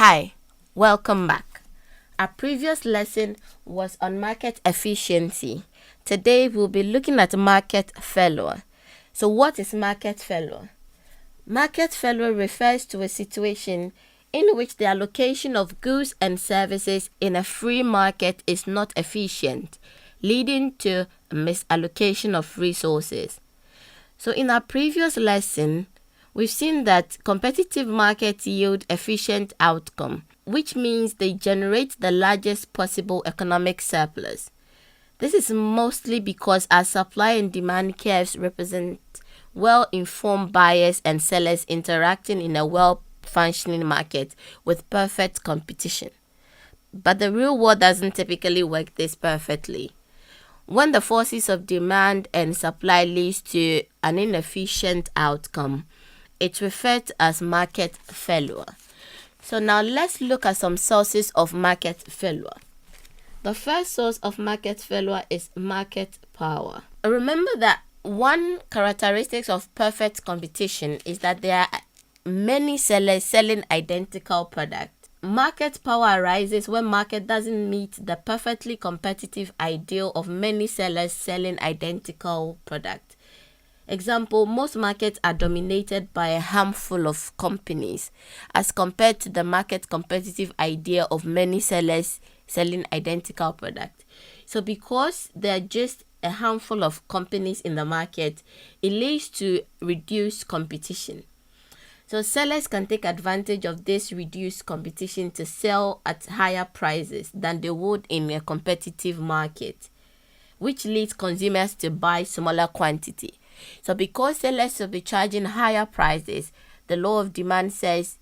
Hi, welcome back. Our previous lesson was on market efficiency. Today we'll be looking at market failure. So what is market failure? Market failure refers to a situation in which the allocation of goods and services in a free market is not efficient, leading to a misallocation of resources. So in our previous lesson, we've seen that competitive markets yield efficient outcome, which means they generate the largest possible economic surplus. This is mostly because our supply and demand curves represent well-informed buyers and sellers interacting in a well-functioning market with perfect competition. But the real world doesn't typically work this perfectly. When the forces of demand and supply leads to an inefficient outcome, it's referred to as market failure. So now let's look at some sources of market failure. The first source of market failure is market power. Remember that one characteristic of perfect competition is that there are many sellers selling identical products. Market power arises when market doesn't meet the perfectly competitive ideal of many sellers selling identical products. Example, most markets are dominated by a handful of companies as compared to the market competitive idea of many sellers selling identical products. So because there are just a handful of companies in the market, it leads to reduced competition. So sellers can take advantage of this reduced competition to sell at higher prices than they would in a competitive market, which leads consumers to buy smaller quantity. So because sellers will be charging higher prices, the law of demand says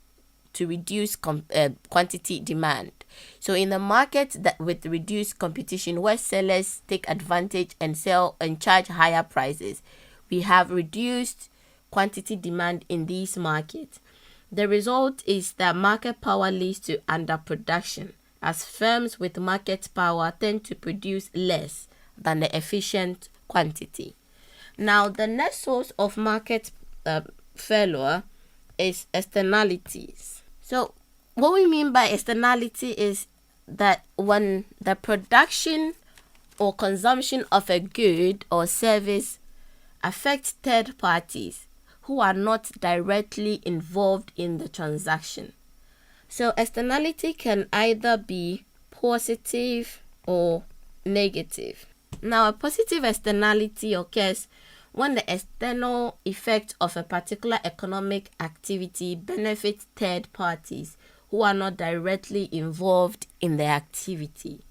to reduce quantity demand. So in a market that with reduced competition, where sellers take advantage and sell and charge higher prices, we have reduced quantity demand in these markets. The result is that market power leads to underproduction, as firms with market power tend to produce less than the efficient quantity. Now, the next source of market failure is externalities. So, what we mean by externality is that when the production or consumption of a good or service affects third parties who are not directly involved in the transaction. So, externality can either be positive or negative. Now, a positive externality occurs when the external effect of a particular economic activity benefits third parties who are not directly involved in the activity.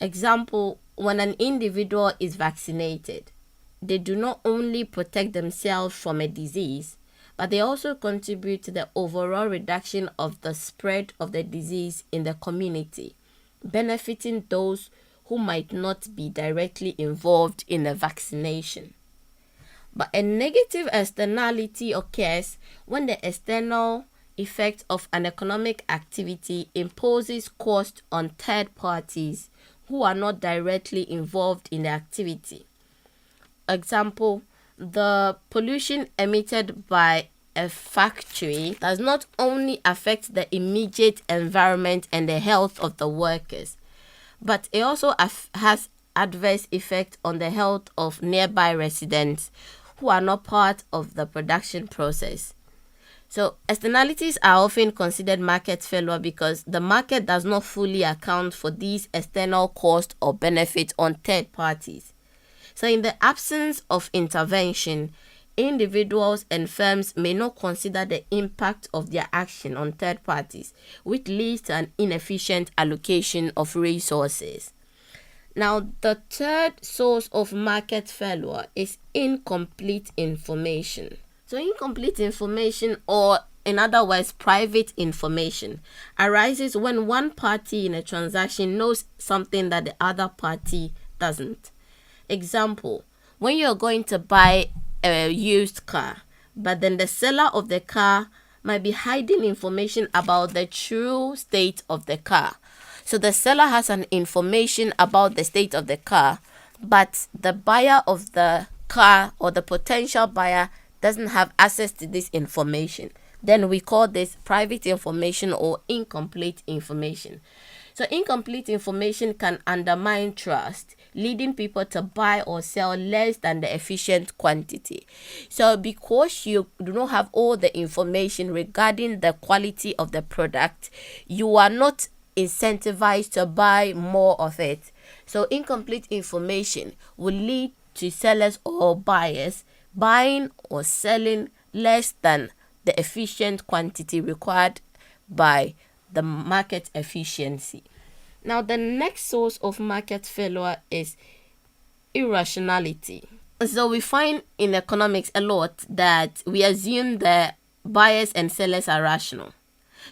Example, when an individual is vaccinated, they do not only protect themselves from a disease, but they also contribute to the overall reduction of the spread of the disease in the community, benefiting those who might not be directly involved in the vaccination. But a negative externality occurs when the external effect of an economic activity imposes cost on third parties who are not directly involved in the activity. Example, the pollution emitted by a factory does not only affect the immediate environment and the health of the workers, but it also has adverse effect on the health of nearby residents who are not part of the production process. So externalities are often considered market failure because the market does not fully account for these external costs or benefits on third parties. So in the absence of intervention, individuals and firms may not consider the impact of their action on third parties, which leads to an inefficient allocation of resources. Now, the third source of market failure is incomplete information. So, incomplete information, or in other words, private information, arises when one party in a transaction knows something that the other party doesn't. Example, when you're going to buy a used car, but then the seller of the car might be hiding information about the true state of the car. So the seller has an information about the state of the car, but the buyer of the car or the potential buyer doesn't have access to this information then we call this private information or incomplete information. So incomplete information can undermine trust, leading people to buy or sell less than the efficient quantity. So because you do not have all the information regarding the quality of the product, you are not incentivized to buy more of it. So incomplete information will lead to sellers or buyers buying or selling less than the efficient quantity required by the market efficiency. Now, the next source of market failure is irrationality. So we find in economics a lot that we assume that buyers and sellers are rational.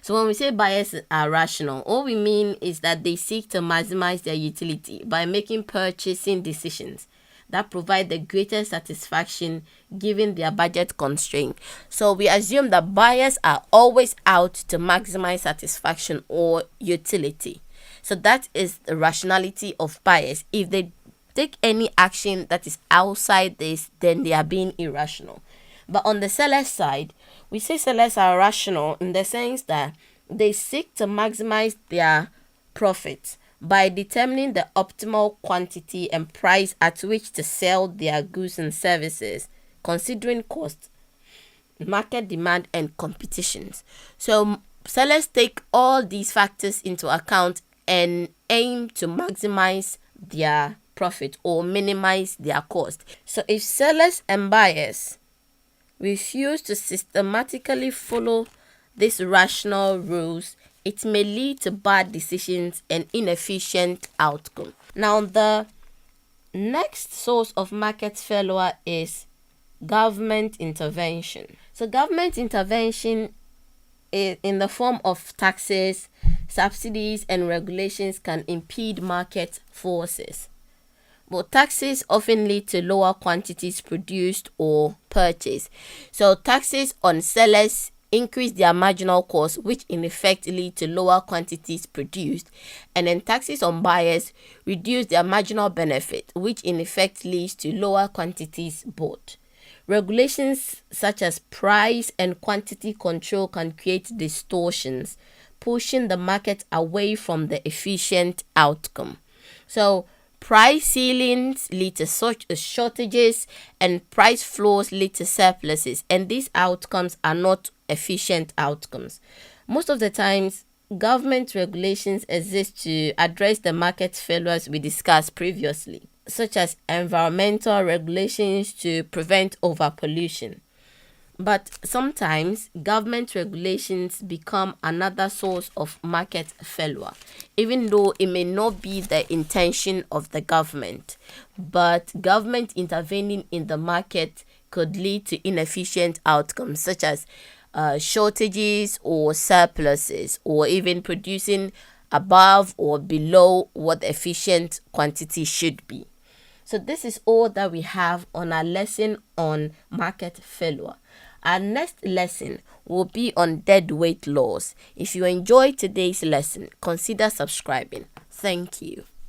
So when we say buyers are rational, all we mean is that they seek to maximize their utility by making purchasing decisions that provide the greatest satisfaction given their budget constraint. So we assume that buyers are always out to maximize satisfaction or utility. So that is the rationality of buyers. If they take any action that is outside this, then they are being irrational. But on the seller side, we say sellers are rational in the sense that they seek to maximize their profits by determining the optimal quantity and price at which to sell their goods and services, considering cost, market demand, and competitions. So sellers take all these factors into account and aim to maximize their profit or minimize their cost. So if sellers and buyers refuse to systematically follow these rational rules, it may lead to bad decisions and inefficient outcome. Now, the next source of market failure is government intervention. So government intervention in the form of taxes, subsidies, and regulations can impede market forces. But taxes often lead to lower quantities produced or purchased. So taxes on sellers increase their marginal cost, which in effect lead to lower quantities produced. And then taxes on buyers reduce their marginal benefit, which in effect leads to lower quantities bought. Regulations such as price and quantity control can create distortions, pushing the market away from the efficient outcome. So price ceilings lead to such shortages and price floors lead to surpluses, and these outcomes are not efficient outcomes. Most of the times, government regulations exist to address the market failures we discussed previously, such as environmental regulations to prevent overpollution. But sometimes government regulations become another source of market failure, even though it may not be the intention of the government. But government intervening in the market could lead to inefficient outcomes such as shortages or surpluses, or even producing above or below what the efficient quantity should be. So this is all that we have on our lesson on market failure. Our next lesson will be on deadweight laws. If you enjoyed today's lesson, consider subscribing. Thank you.